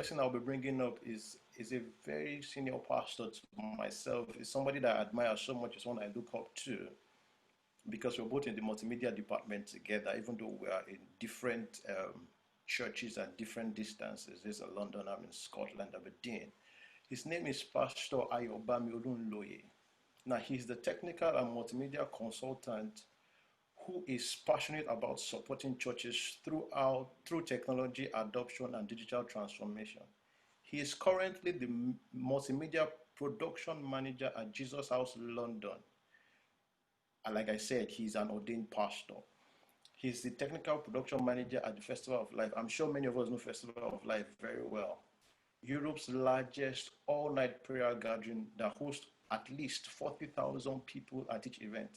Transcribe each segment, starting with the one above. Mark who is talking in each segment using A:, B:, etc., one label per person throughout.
A: person I'll be bringing up is a very senior pastor to myself. Is somebody that I admire so much. Is one I look up to because we're both in the multimedia department together, even though we are in different churches at different distances. He's in London, I'm in Scotland, Aberdeen. His name is Pastor Ayobami OLUNLOYO. Now, he's the technical and multimedia consultant who is passionate about supporting churches through technology adoption and digital transformation. He is currently the multimedia production manager at Jesus House London. And like I said, he's an ordained pastor. He's the technical production manager at the Festival of Life. I'm sure many of us know Festival of Life very well. Europe's largest all-night prayer gathering that hosts at least 40,000 people at each event.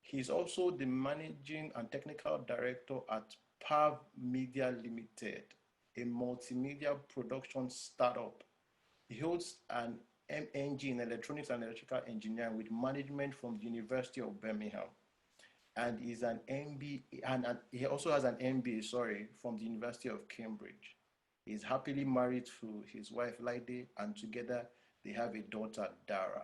A: He's also the managing and technical director at PAV Media Limited, a multimedia production startup. He holds an MEng in electronics and electrical engineering with management from the University of Birmingham. And is an MBA, and he also has an MBA, from the University of Cambridge. He's happily married to his wife, Laide, and together they have a daughter, Dara.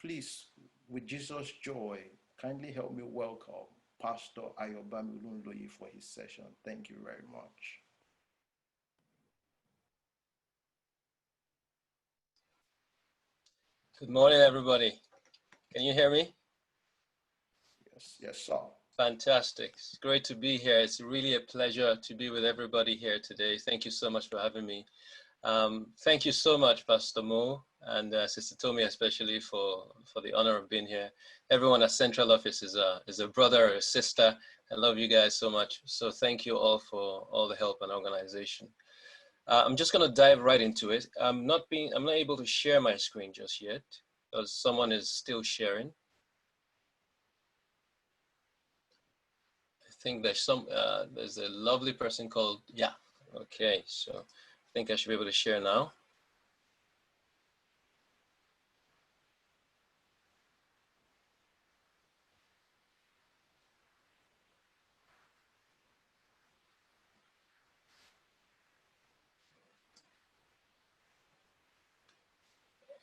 A: Please, with Jesus' joy, kindly help me welcome Pastor Ayobami OLUNLOYO for his session. Thank you very much.
B: Good morning, everybody. Can you hear me?
A: Yes, sir.
B: Fantastic. It's great to be here. It's really a pleasure to be with everybody here today. Thank you so much for having me. Thank you so much, Pastor Mo, and Sister Tomi especially for the honor of being here. Everyone at Central Office is a brother or a sister. I love you guys so much. So thank you all for all the help and organization. I'm just going to dive right into it. I'm not able to share my screen just yet because someone is still sharing. I think there's there's a lovely person called, yeah. Okay, so I think I should be able to share now.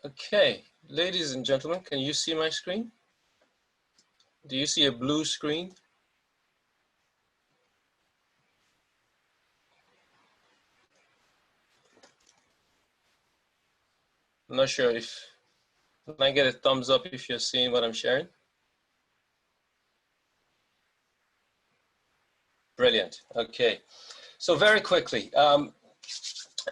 B: Okay, ladies and gentlemen, can you see my screen? Do you see a blue screen? I'm not sure if, can I get a thumbs up if you're seeing what I'm sharing? Brilliant, okay. So very quickly,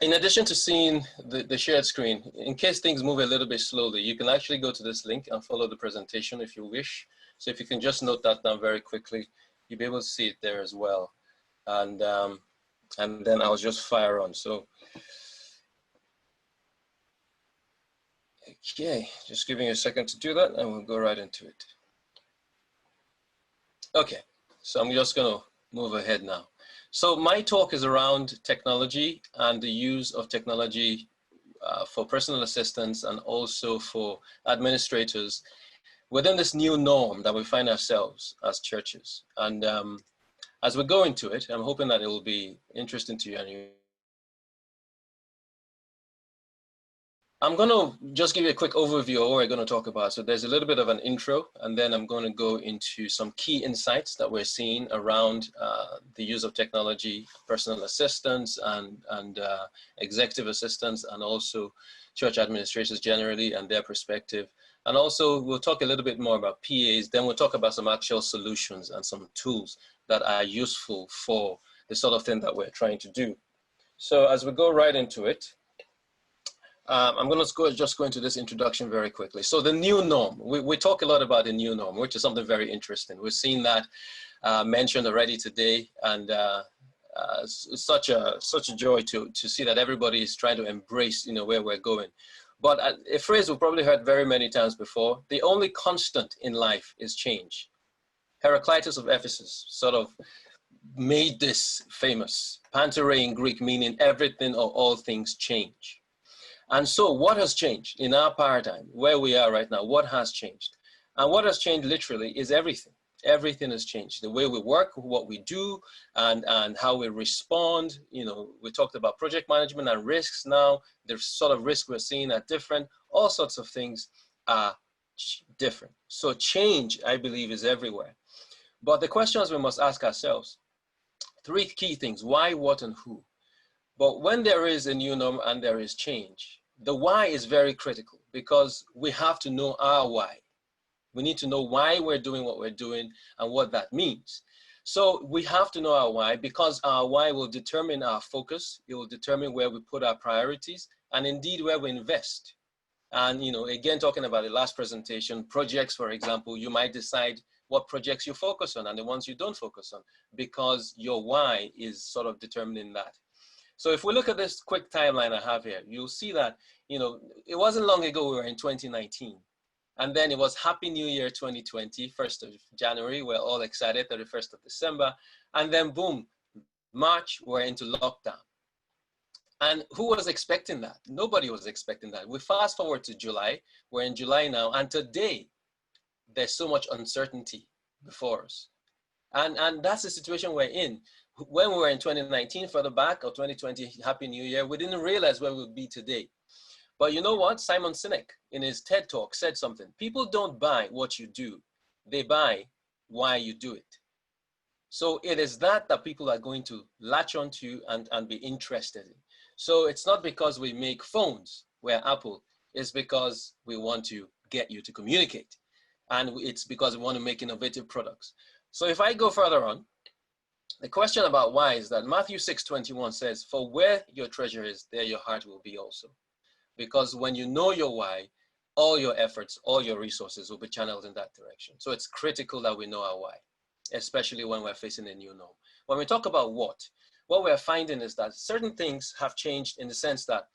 B: in addition to seeing the shared screen, in case things move a little bit slowly, you can actually go to this link and follow the presentation if you wish. So if you can just note that down very quickly, you'll be able to see it there as well. And then I'll just fire on. So, okay, just giving you a second to do that and we'll go right into it. Okay, so I'm just gonna move ahead now. So my talk is around technology and the use of technology for personal assistance and also for administrators within this new norm that we find ourselves as churches. And as we go into it, I'm hoping that it will be interesting to you. And I'm going to just give you a quick overview of what we're going to talk about. So there's a little bit of an intro, and then I'm going to go into some key insights that we're seeing around the use of technology, personal assistance, and executive assistants, and also church administrators generally and their perspective. And also we'll talk a little bit more about PAs, then we'll talk about some actual solutions and some tools that are useful for the sort of thing that we're trying to do. So as we go right into it, I'm going to just go into this introduction very quickly. So the new norm, we talk a lot about the new norm, which is something very interesting. We've seen that mentioned already today, and it's such a joy to see that everybody is trying to embrace, where we're going. But a phrase we've probably heard very many times before: the only constant in life is change. Heraclitus of Ephesus sort of made this famous. Pantere in Greek, meaning everything or all things change. And so what has changed in our paradigm, where we are right now? What has changed? And what has changed literally is everything. Everything has changed. The way we work, what we do, and how we respond. You know, we talked about project management and risks now. The sort of risk we're seeing are different. All sorts of things are different. So change, I believe, is everywhere. But the questions we must ask ourselves, three key things: why, what, and who. But when there is a new norm and there is change, the why is very critical, because we have to know our why. We need to know why we're doing what we're doing and what that means. So we have to know our why, because our why will determine our focus. It will determine where we put our priorities and indeed where we invest. And, you know, again, talking about the last presentation, projects, for example, you might decide what projects you focus on and the ones you don't focus on, because your why is sort of determining that. So if we look at this quick timeline I have here, you'll see that, you know, it wasn't long ago we were in 2019. And then it was Happy New Year 2020, 1st of January, we're all excited, 31st of December. And then boom, March, we're into lockdown. And who was expecting that? Nobody was expecting that. We fast forward to July, we're in July now, and today, there's so much uncertainty before us. And that's the situation we're in. When we were in 2019, further back, or 2020, Happy New Year, we didn't realize where we'd be today. But you know what? Simon Sinek, in his TED Talk, said something. People don't buy what you do. They buy why you do it. So it is that people are going to latch onto and be interested in. So it's not because we make phones, we're Apple. It's because we want to get you to communicate. And it's because we want to make innovative products. So if I go further on, the question about why is that Matthew 6:21 says, "For where your treasure is, there your heart will be also." Because when you know your why, all your efforts, all your resources will be channeled in that direction. So it's critical that we know our why, especially when we're facing a new norm. When we talk about what we're finding is that certain things have changed in the sense that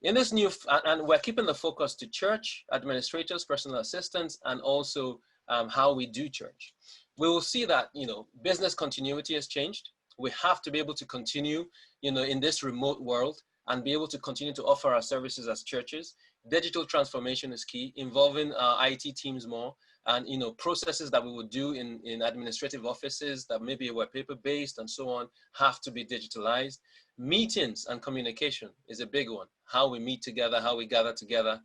B: in this new, and we're keeping the focus to church, administrators, personal assistants, and also how we do church. We will see that, you know, business continuity has changed. We have to be able to continue, you know, in this remote world and be able to continue to offer our services as churches. Digital transformation is key, involving our IT teams more, and, you know, processes that we would do in administrative offices that maybe were paper-based and so on have to be digitalized. Meetings and communication is a big one. How we meet together, how we gather together,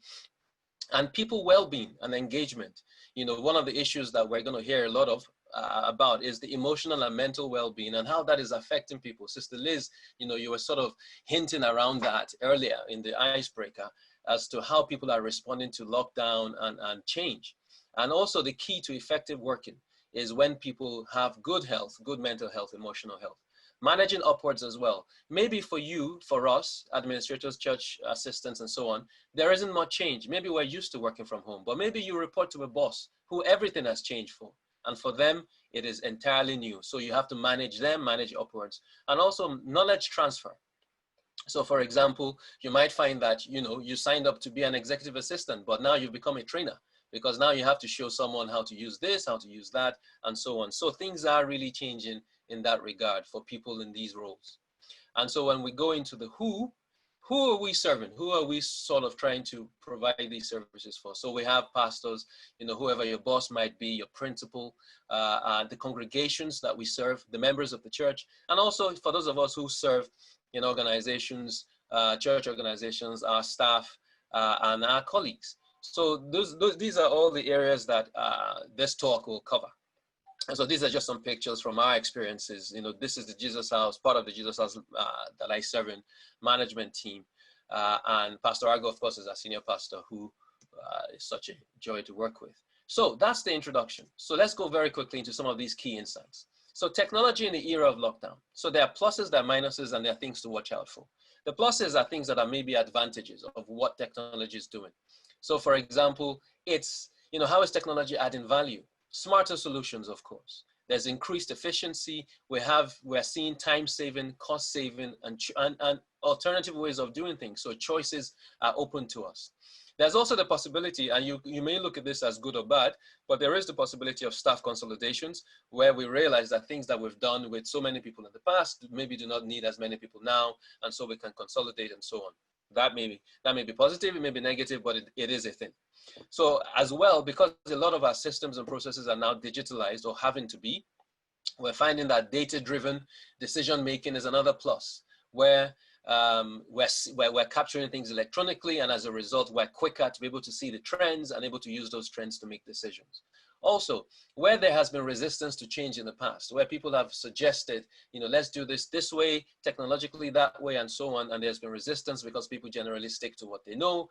B: and people well-being and engagement. You know, one of the issues that we're going to hear a lot of about is the emotional and mental well-being and how that is affecting people. Sister Liz, you know, you were sort of hinting around that earlier in the icebreaker as to how people are responding to lockdown and change. And also the key to effective working is when people have good health, good mental health, emotional health. Managing upwards as well. Maybe for you, for us, administrators, church assistants, and so on, there isn't much change. Maybe we're used to working from home, but maybe you report to a boss who everything has changed for. And for them, it is entirely new. So you have to manage them, manage upwards. And also knowledge transfer. So for example, you might find that, you know, you signed up to be an executive assistant, but now you've become a trainer because now you have to show someone how to use this, how to use that, and so on. So things are really changing in that regard for people in these roles. And so when we go into the who are we serving? Who are we sort of trying to provide these services for? So we have pastors, you know, whoever your boss might be, your principal, the congregations that we serve, the members of the church, and also for those of us who serve in organizations, church organizations, our staff, and our colleagues. So these are all the areas that this talk will cover. And so these are just some pictures from our experiences. You know, this is the Jesus House, part of the Jesus House that I serve in, management team. And Pastor Argo, of course, is our senior pastor who is such a joy to work with. So that's the introduction. So let's go very quickly into some of these key insights. So technology in the era of lockdown. So there are pluses, there are minuses, and there are things to watch out for. The pluses are things that are maybe advantages of what technology is doing. So for example, it's, you know, how is technology adding value? Smarter solutions, of course. There's increased efficiency. We're seeing time saving, cost saving, and alternative ways of doing things. So choices are open to us. There's also the possibility, and you may look at this as good or bad, but there is the possibility of staff consolidations where we realize that things that we've done with so many people in the past maybe do not need as many people now, and so we can consolidate and so on. That may be positive, it may be negative, but it is a thing. So as well, because a lot of our systems and processes are now digitalized or having to be, we're finding that data-driven decision-making is another plus, where we're capturing things electronically, and as a result, we're quicker to be able to see the trends and able to use those trends to make decisions. Also, where there has been resistance to change in the past, where people have suggested, let's do this way, technologically that way, and so on, and there's been resistance because people generally stick to what they know.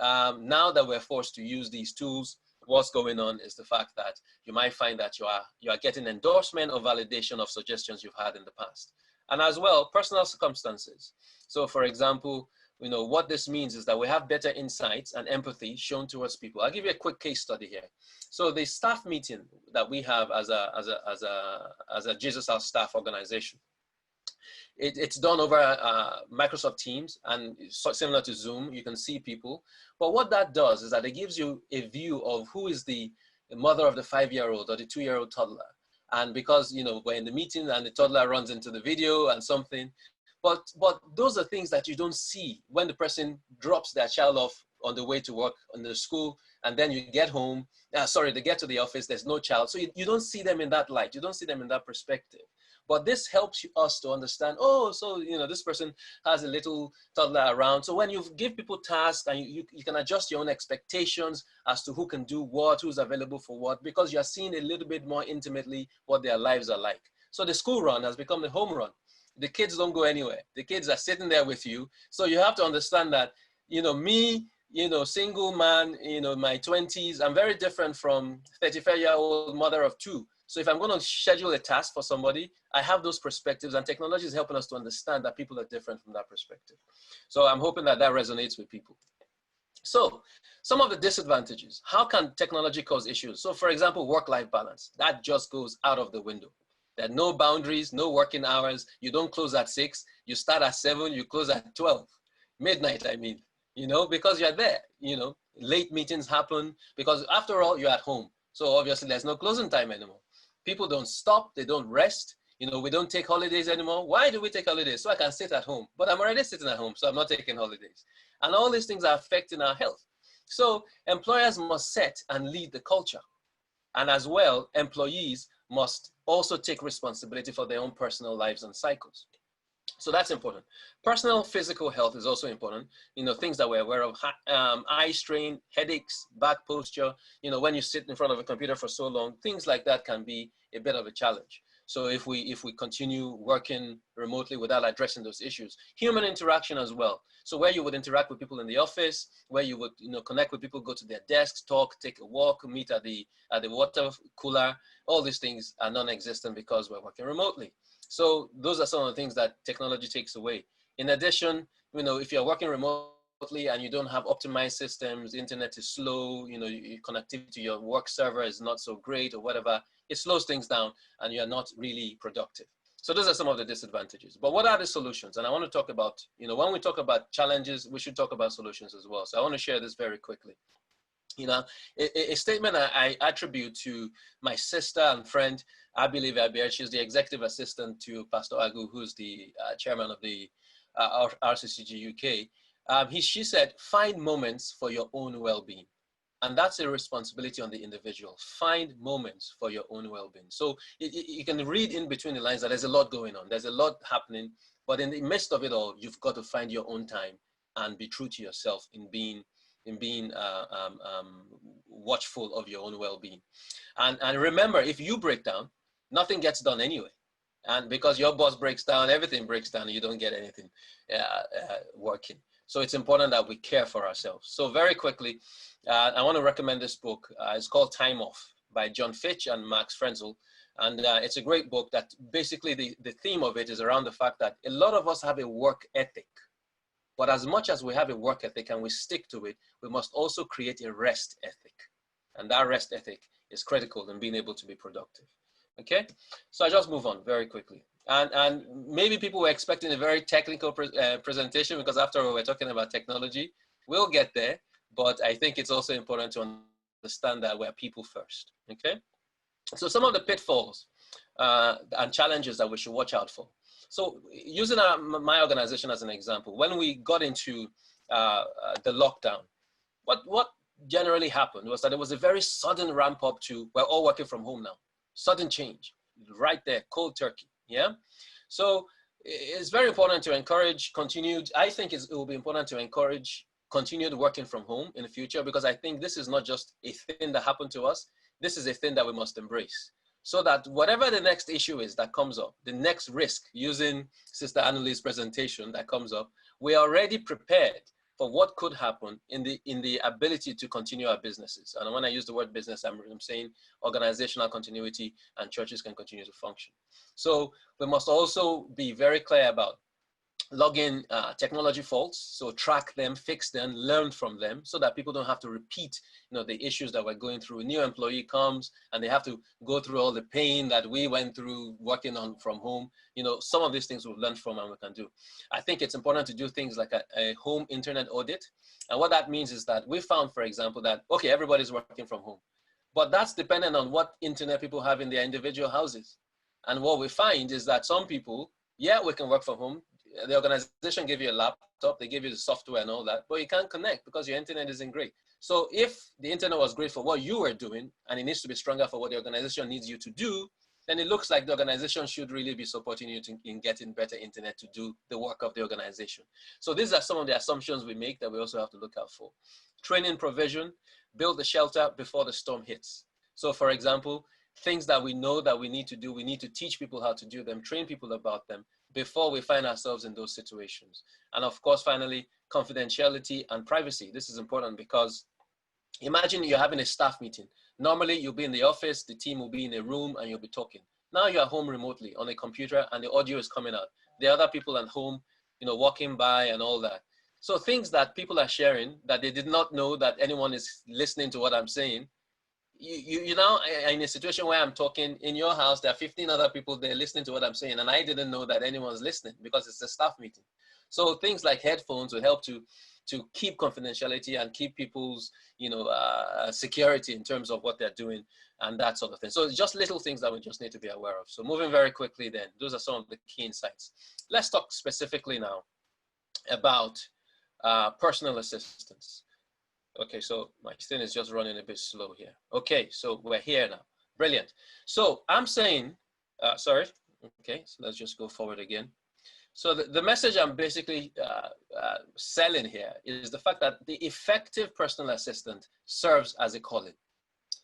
B: Now that we're forced to use these tools, what's going on is the fact that you might find that you are getting endorsement or validation of suggestions you've had in the past. And as well, personal circumstances. So for example, what this means is that we have better insights and empathy shown towards people. I'll give you a quick case study here. So the staff meeting that we have as a Jesus House staff organization, it's done over Microsoft Teams, and similar to Zoom, you can see people. But what that does is that it gives you a view of who is the mother of the 5-year-old or the 2-year-old toddler. And because, we're in the meeting and the toddler runs into the video and something, but those are things that you don't see when the person drops their child off on the way to work on the school, and then you get home, they get to the office, there's no child. So you don't see them in that light. You don't see them in that perspective. But this helps us to understand, this person has a little toddler around. So when you give people tasks and you can adjust your own expectations as to who can do what, who's available for what, because you're seeing a little bit more intimately what their lives are like. So the school run has become the home run. The kids don't go anywhere. The kids are sitting there with you. So you have to understand that, me, single man, my 20s, I'm very different from 35-year-old mother of 2. So if I'm going to schedule a task for somebody, I have those perspectives, and technology is helping us to understand that people are different from that perspective. So I'm hoping that resonates with people. So some of the disadvantages, how can technology cause issues? So for example, work-life balance, that just goes out of the window. There are no boundaries, no working hours. You don't close at 6, you start at 7, you close at 12, midnight, I mean, because you're there, late meetings happen because after all, you're at home. So obviously there's no closing time anymore. People don't stop, they don't rest. We don't take holidays anymore. Why do we take holidays? So I can sit at home, but I'm already sitting at home, so I'm not taking holidays. And all these things are affecting our health. So employers must set and lead the culture. And as well, employees must also take responsibility for their own personal lives and cycles. So that's important. Personal physical health is also important. Things that we're aware of, eye strain, headaches, back posture, when you sit in front of a computer for so long, things like that can be a bit of a challenge. So if we continue working remotely without addressing those issues, human interaction as well. So where you would interact with people in the office, where you would connect with people, go to their desks, talk, take a walk, meet at the water cooler, all these things are non-existent because we're working remotely. So those are some of the things that technology takes away. In addition, if you're working remotely and you don't have optimized systems, internet is slow, connectivity to your work server is not so great or whatever, it slows things down and you're not really productive. So those are some of the disadvantages. But what are the solutions? And I want to talk about, when we talk about challenges, we should talk about solutions as well. So I want to share this very quickly. A statement I attribute to my sister and friend, Abile Abier. She's the executive assistant to Pastor Agu, who's the chairman of the RCCG UK. She said, find moments for your own well-being. And that's a responsibility on the individual. Find moments for your own well-being. So you can read in between the lines that there's a lot going on. There's a lot happening. But in the midst of it all, you've got to find your own time and be true to yourself in being watchful of your own well-being. And remember, if you break down, nothing gets done anyway. And because your boss breaks down, everything breaks down, and you don't get anything working. So it's important that we care for ourselves. So very quickly, I want to recommend this book. It's called Time Off by John Fitch and Max Frenzel. And it's a great book that basically the theme of it is around the fact that a lot of us have a work ethic. But as much as we have a work ethic and we stick to it, we must also create a rest ethic. And that rest ethic is critical in being able to be productive. Okay? So I just move on very quickly. And maybe people were expecting a very technical presentation because after all, we're talking about technology. We'll get there, but I think it's also important to understand that we're people first. Okay? So some of the pitfalls and challenges that we should watch out for. So using my organization as an example, when we got into the lockdown, what generally happened was that it was a very sudden ramp up to, we're all working from home now. Sudden change, right there, cold turkey, yeah? So it's very important to encourage continued, I think it will be important to encourage continued working from home in the future, because I think this is not just a thing that happened to us, this is a thing that we must embrace. So that whatever the next issue is that comes up, the next risk, using Sister Annalie's presentation that comes up, we are already prepared for what could happen in the ability to continue our businesses. And when I use the word business, I'm saying organizational continuity, and churches can continue to function. So we must also be very clear about logging technology faults, so track them, fix them, learn from them, so that people don't have to repeat, the issues that we're going through. A new employee comes and they have to go through all the pain that we went through working on from home. Some of these things we've learned from and we can do. I think it's important to do things like a home internet audit. And what that means is that we found, for example, that, okay, everybody's working from home, but that's dependent on what internet people have in their individual houses. And what we find is that some people, yeah, we can work from home. The organization gave you a laptop, they give you the software and all that, but you can't connect because your internet isn't great. So if the internet was great for what you were doing, and it needs to be stronger for what the organization needs you to do, then it looks like the organization should really be supporting you in getting better internet to do the work of the organization. So these are some of the assumptions we make that we also have to look out for. Training provision, build the shelter before the storm hits. So for example, things that we know that we need to do, we need to teach people how to do them, train people about them, before we find ourselves in those situations. And of course, finally, confidentiality and privacy. This is important because imagine you're having a staff meeting. Normally you'll be in the office, the team will be in a room and you'll be talking. Now you're at home remotely on a computer and the audio is coming out. There are other people at home, walking by and all that. So things that people are sharing that they did not know that anyone is listening to what I'm saying. You now in a situation where I'm talking in your house, there are 15 other people there listening to what I'm saying, and I didn't know that anyone's listening because it's a staff meeting. So things like headphones will help to keep confidentiality and keep people's security in terms of what they're doing and that sort of thing. So it's just little things that we just need to be aware of. So moving very quickly then, those are some of the key insights. Let's talk specifically now about personal assistance. Okay, so my thing is just running a bit slow here. Okay, so we're here now. Brilliant. So I'm saying, sorry. Okay, so let's just go forward again. So the message I'm basically selling here is the fact that the effective personal assistant serves as a calling.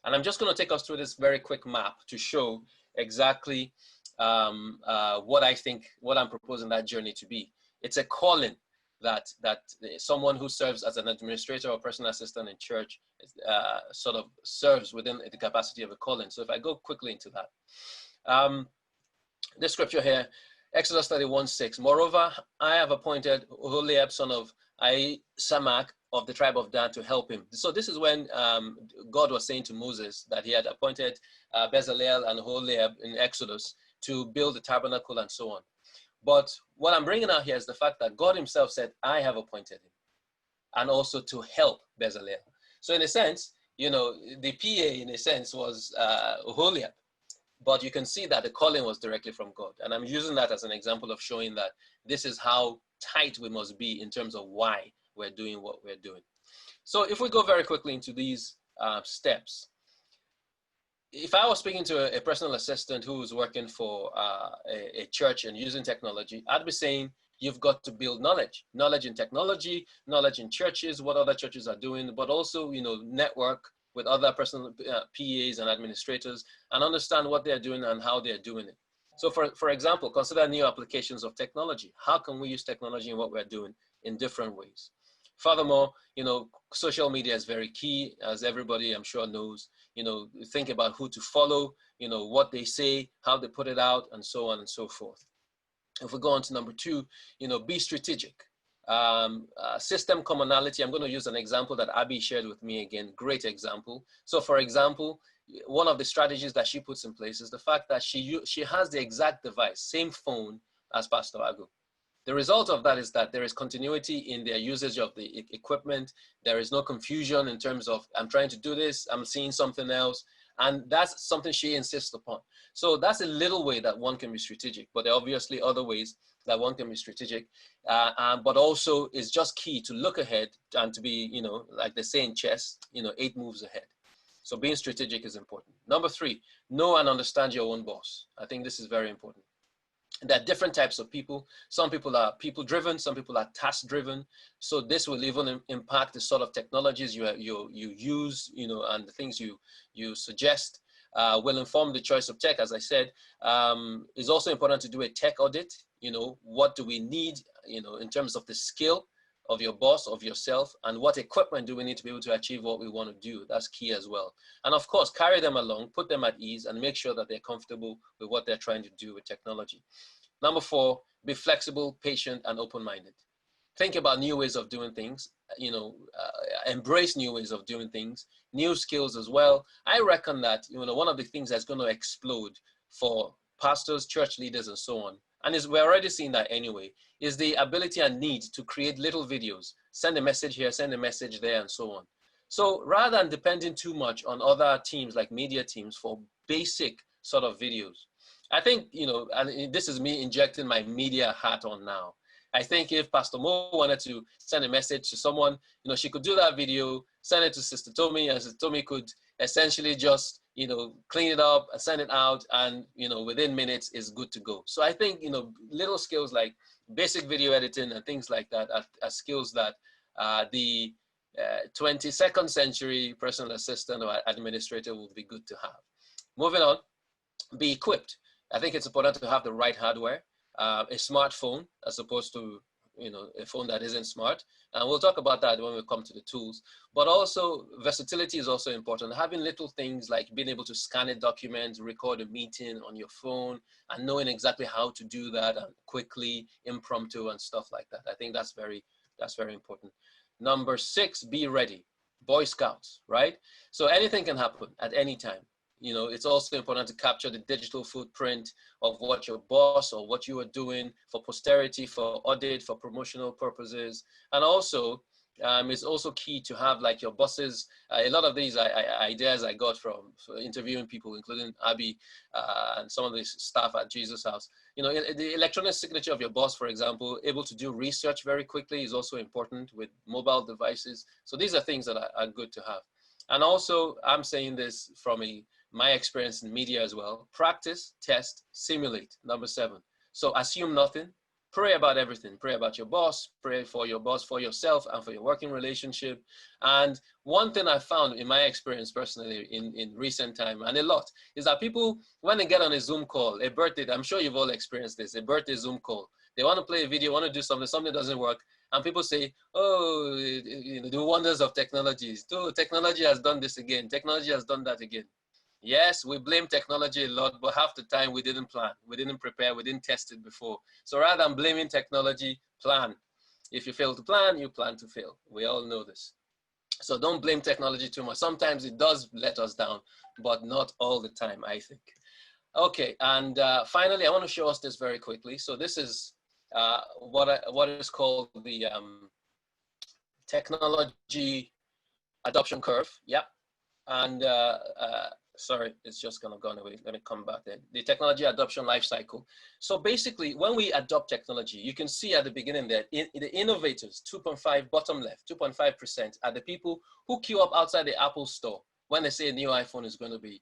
B: And I'm just going to take us through this very quick map to show exactly what I'm proposing that journey to be. It's a calling that someone who serves as an administrator or personal assistant in church sort of serves within the capacity of a calling. So if I go quickly into that, this scripture here, Exodus 31:6. Moreover, I have appointed Oholiab, son of Ahisamach of the tribe of Dan, to help him. So this is when God was saying to Moses that he had appointed Bezalel and Oholiab in Exodus to build the tabernacle and so on. But what I'm bringing out here is the fact that God himself said, I have appointed him, and also to help Bezalel. So in a sense, the PA in a sense was Oholiab, but you can see that the calling was directly from God. And I'm using that as an example of showing that this is how tight we must be in terms of why we're doing what we're doing. So if we go very quickly into these steps, if I was speaking to a personal assistant who was working for a church and using technology, I'd be saying, you've got to build knowledge in technology, knowledge in churches, what other churches are doing, but also, network with other personal PAs and administrators and understand what they're doing and how they're doing it. So for example, consider new applications of technology. How can we use technology in what we're doing in different ways? Furthermore, social media is very key, as everybody I'm sure knows. Think about who to follow, what they say, how they put it out, and so on and so forth. If we go on to number 2, be strategic. System commonality. I'm going to use an example that Abby shared with me again. Great example. So for example, one of the strategies that she puts in place is the fact that she has the exact device, same phone as Pastor Agu. The result of that is that there is continuity in their usage of the equipment. There is no confusion in terms of, I'm trying to do this, I'm seeing something else. And that's something she insists upon. So that's a little way that one can be strategic, but there are obviously other ways that one can be strategic, but also it's just key to look ahead and to be, you know, like they say in chess, you know, 8 moves ahead. So being strategic is important. Number 3, know and understand your own boss. I think this is very important. There are different types of people. Some people are people driven, some people are task driven. So this will even impact the sort of technologies you use, you know, and the things you suggest will inform the choice of tech. As I said, it's also important to do a tech audit. You know, what do we need, you know, in terms of the skill of your boss, of yourself, and what equipment do we need to be able to achieve what we want to do? That's key as well. And of course, carry them along, put them at ease, and make sure that they're comfortable with what they're trying to do with technology. Number 4, be flexible, patient, and open-minded. Think about new ways of doing things, you know, embrace new ways of doing things, new skills as well. I reckon that, you know, one of the things that's going to explode for pastors, church leaders, and so on, and we're already seeing that anyway, is the ability and need to create little videos, send a message here, send a message there, and so on. So rather than depending too much on other teams like media teams for basic sort of videos, I think, you know, and this is me injecting my media hat on now. I think if Pastor Mo wanted to send a message to someone, you know, she could do that video, send it to Sister Tommy, and Sister Tommy could essentially just, you know, clean it up and send it out, and, you know, within minutes is good to go. So I think, you know, little skills like basic video editing and things like that are skills that the 22nd century personal assistant or administrator would be good to have. Moving on, be equipped. I think it's important to have the right hardware, a smartphone as opposed to, you know, a phone that isn't smart. And we'll talk about that when we come to the tools. But also versatility is also important. Having little things like being able to scan a document, record a meeting on your phone, and knowing exactly how to do that and quickly, impromptu and stuff like that. I think that's very important. Number 6, be ready. Boy Scouts, right? So anything can happen at any time. You know, it's also important to capture the digital footprint of what your boss or what you are doing for posterity, for audit, for promotional purposes. And also, it's also key to have like your bosses. A lot of these ideas I got from interviewing people, including Abby and some of the staff at Jesus House. You know, the electronic signature of your boss, for example, able to do research very quickly is also important with mobile devices. So these are things that are good to have. And also, I'm saying this from my experience in media as well. Practice, test, simulate. Number 7. So assume nothing. Pray about everything. Pray about your boss. Pray for your boss, for yourself, and for your working relationship. And one thing I found in my experience personally in recent time, and a lot, is that people, when they get on a Zoom call, a birthday, I'm sure you've all experienced this, a birthday Zoom call. They want to play a video, want to do something doesn't work. And people say, oh, you know, the wonders of technologies. Oh, technology has done this again. Technology has done that again. Yes, we blame technology a lot, but half the time we didn't plan, we didn't prepare, we didn't test it before. So rather than blaming technology, plan. If you fail to plan, you plan to fail. We all know this. So don't blame technology too much. Sometimes it does let us down, but not all the time, I think. Okay, and finally, I want to show us this very quickly. So this is what is called the technology adoption curve. Yep. And sorry, it's just gonna go away. Let me come back then. The technology adoption life cycle. So basically, when we adopt technology, you can see at the beginning that the innovators, 2.5 bottom left, 2.5% are the people who queue up outside the Apple store when they say a new iPhone is going to be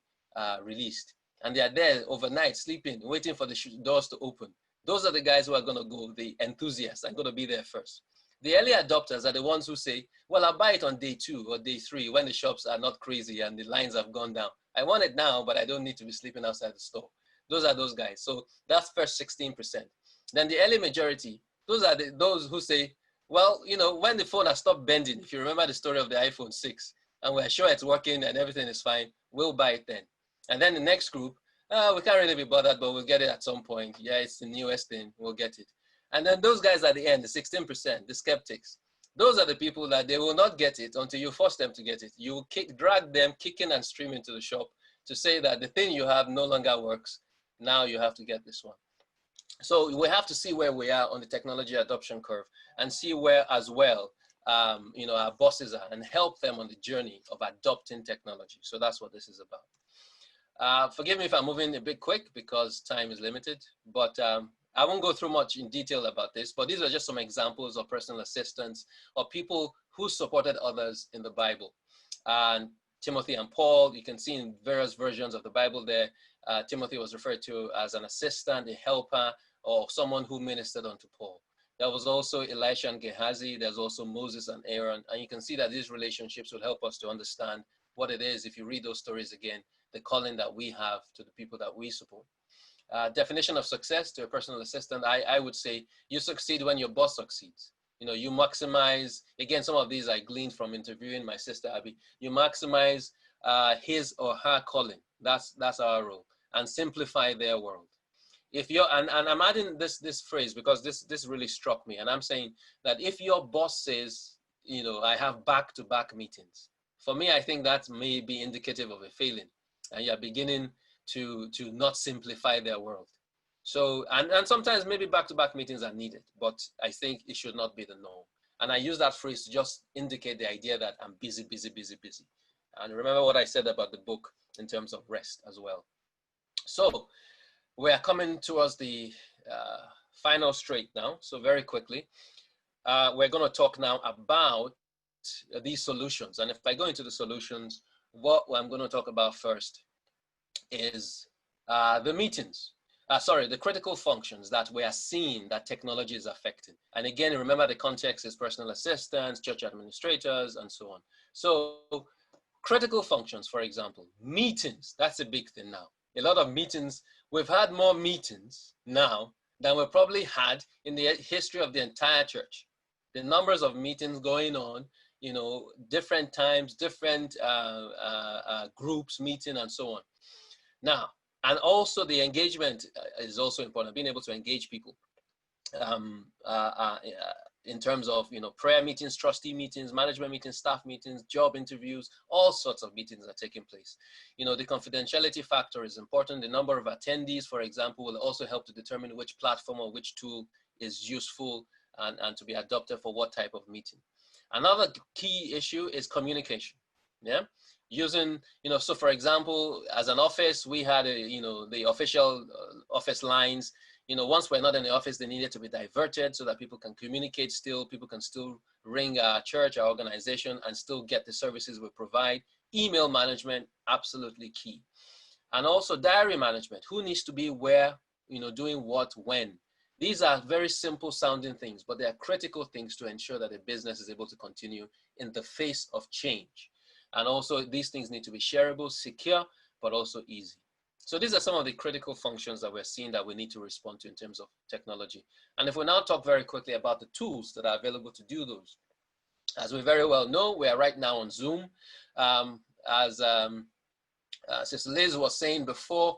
B: released. And they are there overnight, sleeping, waiting for the doors to open. Those are the guys who are going to go, the enthusiasts are going to be there first. The early adopters are the ones who say, well, I'll buy it on day 2 or day 3 when the shops are not crazy and the lines have gone down. I want it now, but I don't need to be sleeping outside the store. Those are those guys. So that's first 16%. Then the early majority, those are those who say, well, you know, when the phone has stopped bending, if you remember the story of the iPhone 6, and we're sure it's working and everything is fine, we'll buy it then. And then the next group, we can't really be bothered, but we'll get it at some point. Yeah, it's the newest thing, we'll get it. And then those guys at the end, the 16%, the skeptics, those are the people that they will not get it until you force them to get it. You drag them kicking and screaming to the shop to say that the thing you have no longer works. Now you have to get this one. So we have to see where we are on the technology adoption curve and see where as well, you know, our bosses are and help them on the journey of adopting technology. So that's what this is about. Forgive me if I'm moving a bit quick because time is limited, but I won't go through much in detail about this, but these are just some examples of personal assistants or people who supported others in the Bible. And Timothy and Paul, you can see in various versions of the Bible there, Timothy was referred to as an assistant, a helper, or someone who ministered unto Paul. There was also Elisha and Gehazi. There's also Moses and Aaron. And you can see that these relationships will help us to understand what it is, if you read those stories again, the calling that we have to the people that we support. Definition of success to a personal assistant, I would say you succeed when your boss succeeds. You know, you maximize, again, some of these I gleaned from interviewing my sister Abby, you maximize his or her calling. That's our role, and simplify their world. If you're, and I'm adding this phrase because this really struck me, and I'm saying that if your boss says, you know, I have back-to-back meetings, for me, I think that may be indicative of a failing, and you're beginning to not simplify their world. So, and sometimes maybe back-to-back meetings are needed, but I think it should not be the norm. And I use that phrase to just indicate the idea that I'm busy. And remember what I said about the book in terms of rest as well. So we are coming towards the final straight now. So very quickly, we're going to talk now about these solutions. And if I go into the solutions, what I'm going to talk about first is the meetings. The critical functions that we are seeing that technology is affecting. And again, remember the context is personal assistants, church administrators, and so on. So critical functions, for example, meetings, that's a big thing now. A lot of meetings, we've had more meetings now than we probably had in the history of the entire church. The numbers of meetings going on, you know, different times, different groups meeting and so on. Now, and also the engagement is also important, being able to engage people in terms of, you know, prayer meetings, trustee meetings, management meetings, staff meetings, job interviews, all sorts of meetings are taking place. You know, the confidentiality factor is important. The number of attendees, for example, will also help to determine which platform or which tool is useful and to be adopted for what type of meeting. Another key issue is communication. Yeah. Using, you know, so for example, as an office, we had, you know, the official office lines. You know, once we're not in the office, they needed to be diverted so that people can communicate still, people can still ring our church, our organization, and still get the services we provide. Email management, absolutely key. And also diary management, who needs to be where, you know, doing what, when. These are very simple sounding things, but they are critical things to ensure that a business is able to continue in the face of change. And also these things need to be shareable, secure, but also easy. So these are some of the critical functions that we're seeing that we need to respond to in terms of technology. And if we now talk very quickly about the tools that are available to do those, as we very well know, we are right now on Zoom. Sister Liz was saying before,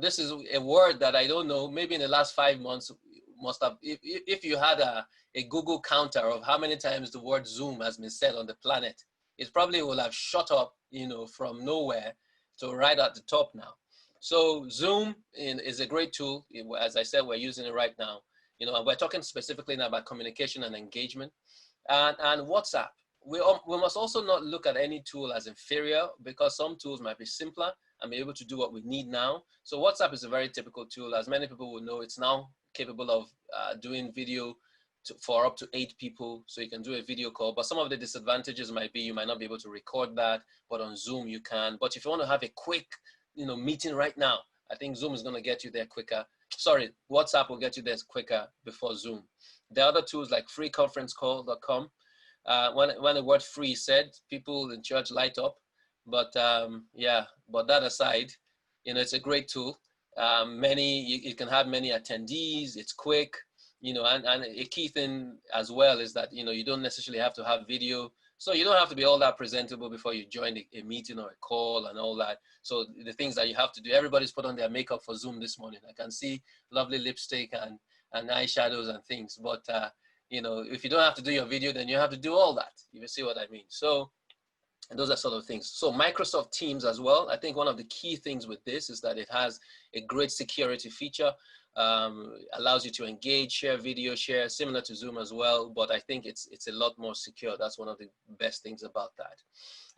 B: this is a word that I don't know, maybe in the last 5 months, must have, if you had a Google counter of how many times the word Zoom has been said on the planet, it probably will have shot up, you know, from nowhere to right at the top now. So Zoom is a great tool. As I said, we're using it right now. You know, and we're talking specifically now about communication and engagement. And WhatsApp. We must also not look at any tool as inferior, because some tools might be simpler and be able to do what we need now. So WhatsApp is a very typical tool. As many people will know, it's now capable of doing video for up to 8 people, so you can do a video call. But some of the disadvantages might be you might not be able to record that, but on Zoom you can. But if you want to have a quick, you know, meeting right now, I think Zoom is going to get you there quicker. Sorry, WhatsApp will get you there quicker before Zoom. The other tools like freeconferencecall.com. When the word free is said, people in church light up. But yeah, but that aside, you know, it's a great tool. You can have many attendees. It's quick. You know, and a key thing as well is that, you know, you don't necessarily have to have video. So you don't have to be all that presentable before you join a meeting or a call and all that. So the things that you have to do, everybody's put on their makeup for Zoom this morning. I can see lovely lipstick and eyeshadows and things. But, you know, if you don't have to do your video, then you have to do all that. You see what I mean? So and those are sort of things. So Microsoft Teams as well. I think one of the key things with this is that it has a great security feature. allows you to engage, share video, share, similar to Zoom as well, but I think it's a lot more secure. That's one of the best things about that.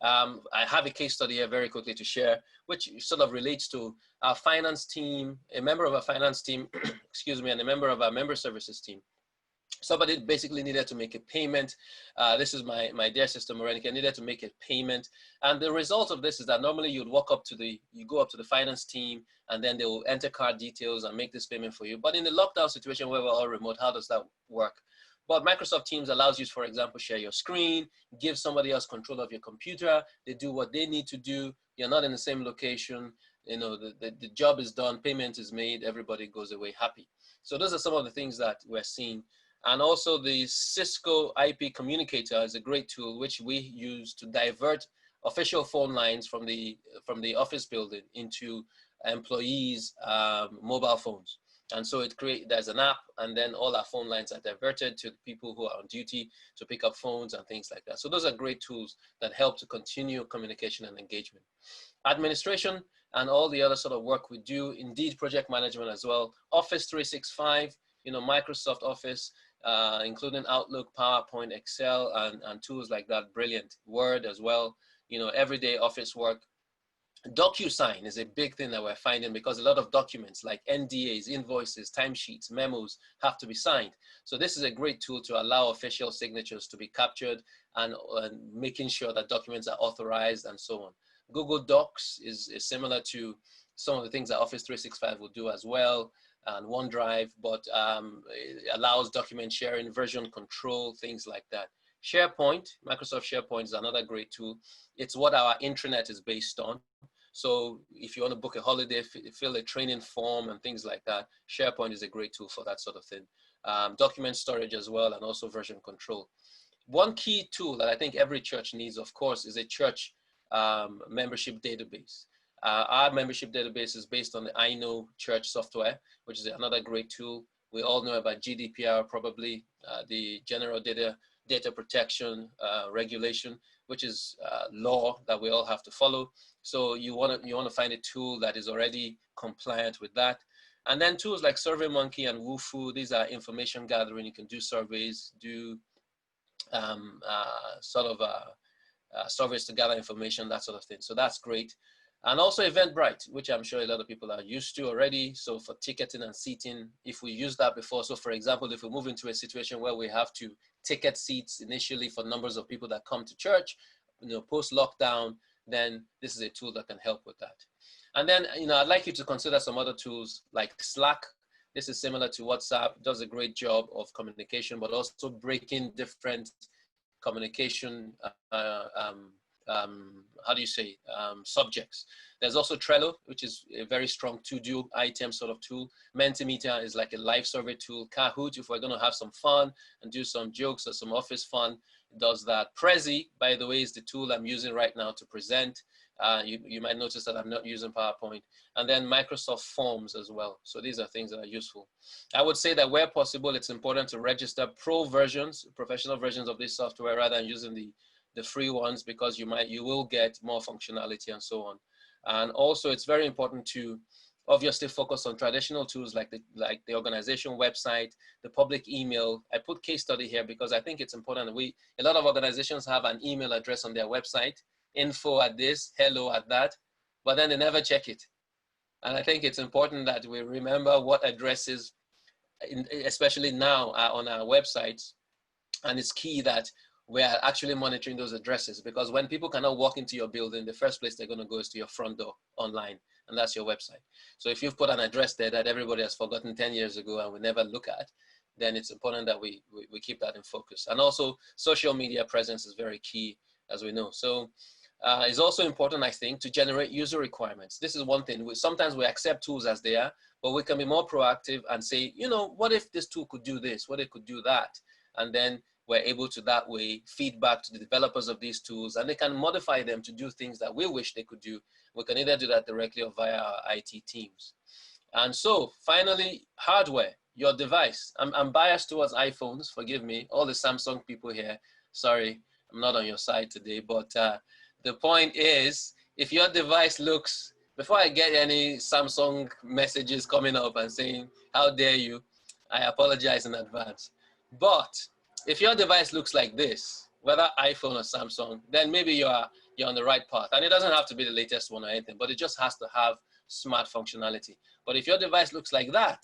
B: I have a case study here very quickly to share, which sort of relates to our finance team, a member of our finance team, excuse me, and a member of our member services team. Somebody basically needed to make a payment. This is my dear sister Morenica, needed to make a payment. And the result of this is that normally you go up to the finance team, and then they will enter card details and make this payment for you. But in the lockdown situation where we're all remote, how does that work? But Microsoft Teams allows you to, for example, share your screen, give somebody else control of your computer. They do what they need to do. You're not in the same location. You know, the job is done, payment is made, everybody goes away happy. So those are some of the things that we're seeing. And also the Cisco IP communicator is a great tool which we use to divert official phone lines from the office building into employees' mobile phones. And so there's an app, and then all our phone lines are diverted to the people who are on duty to pick up phones and things like that. So those are great tools that help to continue communication and engagement. Administration and all the other sort of work we do, indeed project management as well. Office 365, you know, Microsoft Office, including Outlook, PowerPoint, Excel, and tools like that, brilliant. Word as well, you know, everyday office work. DocuSign is a big thing that we're finding because a lot of documents like NDAs, invoices, timesheets, memos have to be signed. So this is a great tool to allow official signatures to be captured and making sure that documents are authorized and so on. Google Docs is similar to some of the things that Office 365 will do as well, and OneDrive, but it allows document sharing, version control, things like that. SharePoint, Microsoft SharePoint is another great tool. It's what our intranet is based on. So if you want to book a holiday, fill a training form and things like that, SharePoint is a great tool for that sort of thing. Document storage as well, and also version control. One key tool that I think every church needs, of course, is a church membership database. Our membership database is based on the I Know Church software, which is another great tool. We all know about GDPR, probably the General Data Protection Regulation, which is law that we all have to follow. So you want to find a tool that is already compliant with that. And then tools like SurveyMonkey and Wufoo, these are information gathering. You can do surveys, do surveys to gather information, that sort of thing. So that's great. And also Eventbrite, which I'm sure a lot of people are used to already. So for ticketing and seating, if we used that before, so for example, if we move into a situation where we have to ticket seats initially for numbers of people that come to church, you know, post-lockdown, then this is a tool that can help with that. And then, you know, I'd like you to consider some other tools like Slack. This is similar to WhatsApp, does a great job of communication, but also breaking different communication subjects. There's also Trello, which is a very strong to-do item sort of tool. Mentimeter is like a live survey tool. Kahoot, if we're going to have some fun and do some jokes or some office fun, does that. Prezi, by the way, is the tool I'm using right now to present. You might notice that I'm not using PowerPoint. And then Microsoft Forms as well. So these are things that are useful. I would say that where possible, it's important to register pro versions, professional versions of this software rather than using the free ones, because you will get more functionality and so on. And also it's very important to obviously focus on traditional tools like the organization website, the public email. I put case study here because I think it's important. A lot of organizations have an email address on their website, info at this, hello at that, but then they never check it. And I think it's important that we remember what addresses, especially now, are on our websites. And it's key that we are actually monitoring those addresses, because when people cannot walk into your building, the first place they're going to go is to your front door online, and that's your website. So if you've put an address there that everybody has forgotten 10 years ago and we never look at, then it's important that we keep that in focus. And also social media presence is very key, as we know. So it's also important, I think, to generate user requirements. This is one thing. Sometimes we accept tools as they are, but we can be more proactive and say, you know, what if this tool could do this? What if it could do that? And then we're able to that way feedback to the developers of these tools, and they can modify them to do things that we wish they could do. We can either do that directly or via our IT teams. And so finally, hardware, your device. I'm biased towards iPhones, forgive me, all the Samsung people here, sorry, I'm not on your side today, but the point is, if your device looks before I get any Samsung messages coming up and saying, how dare you, I apologize in advance. But if your device looks like this, whether iPhone or Samsung, then maybe you're on the right path. And it doesn't have to be the latest one or anything, but it just has to have smart functionality. But if your device looks like that,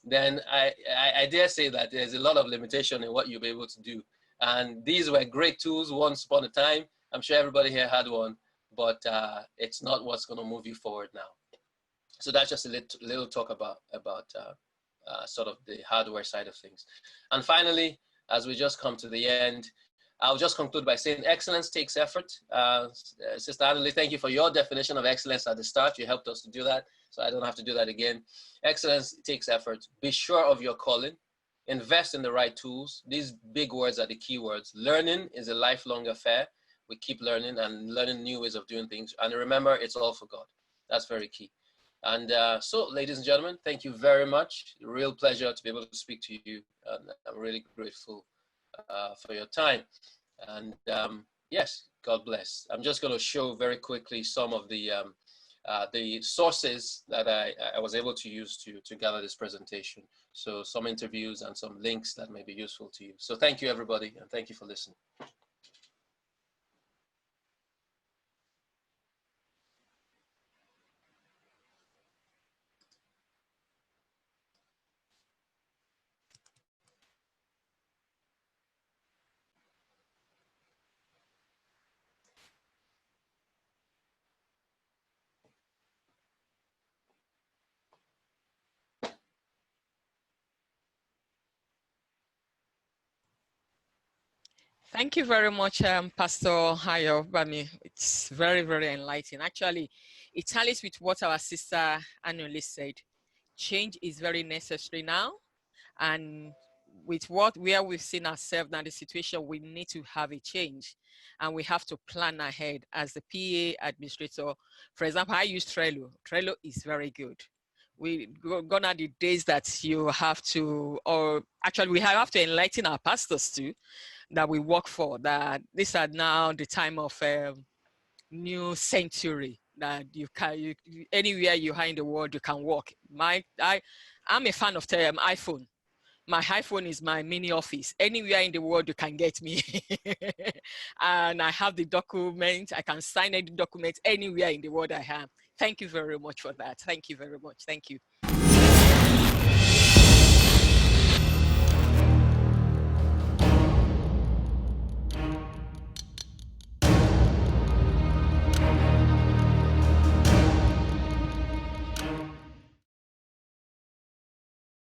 B: then I dare say that there's a lot of limitation in what you'll be able to do. And these were great tools once upon a time. I'm sure everybody here had one, but it's not what's going to move you forward now. So that's just a little talk about sort of the hardware side of things. And finally, as we just come to the end, I'll just conclude by saying excellence takes effort. Sister Adelaide, thank you for your definition of excellence at the start. You helped us to do that, so I don't have to do that again. Excellence takes effort. Be sure of your calling. Invest in the right tools. These big words are the key words. Learning is a lifelong affair. We keep learning and learning new ways of doing things. And remember, it's all for God. That's very key. And so, ladies and gentlemen, thank you very much. A real pleasure to be able to speak to you. And I'm really grateful for your time. And yes, God bless. I'm just going to show very quickly some of the sources that I was able to use to gather this presentation. So some interviews and some links that may be useful to you. So thank you, everybody, and thank you for listening.
C: Thank you very much, Pastor Ayobami. It's very, very enlightening. Actually, it tallies with what our sister Anuli said. Change is very necessary now. And with where we've seen ourselves now, the situation, we need to have a change. And we have to plan ahead as the PA administrator. For example, I use Trello. Trello is very good. We're gone are the days that you have to, or actually we have to enlighten our pastors too, that we work for, that these are now the time of new century, that you can, anywhere you are in the world, you can work. I'm a fan of iPhone. My iPhone is my mini office. Anywhere in the world, you can get me. And I have the document. I can sign any document anywhere in the world I have. Thank you very much for that. Thank you very much. Thank you.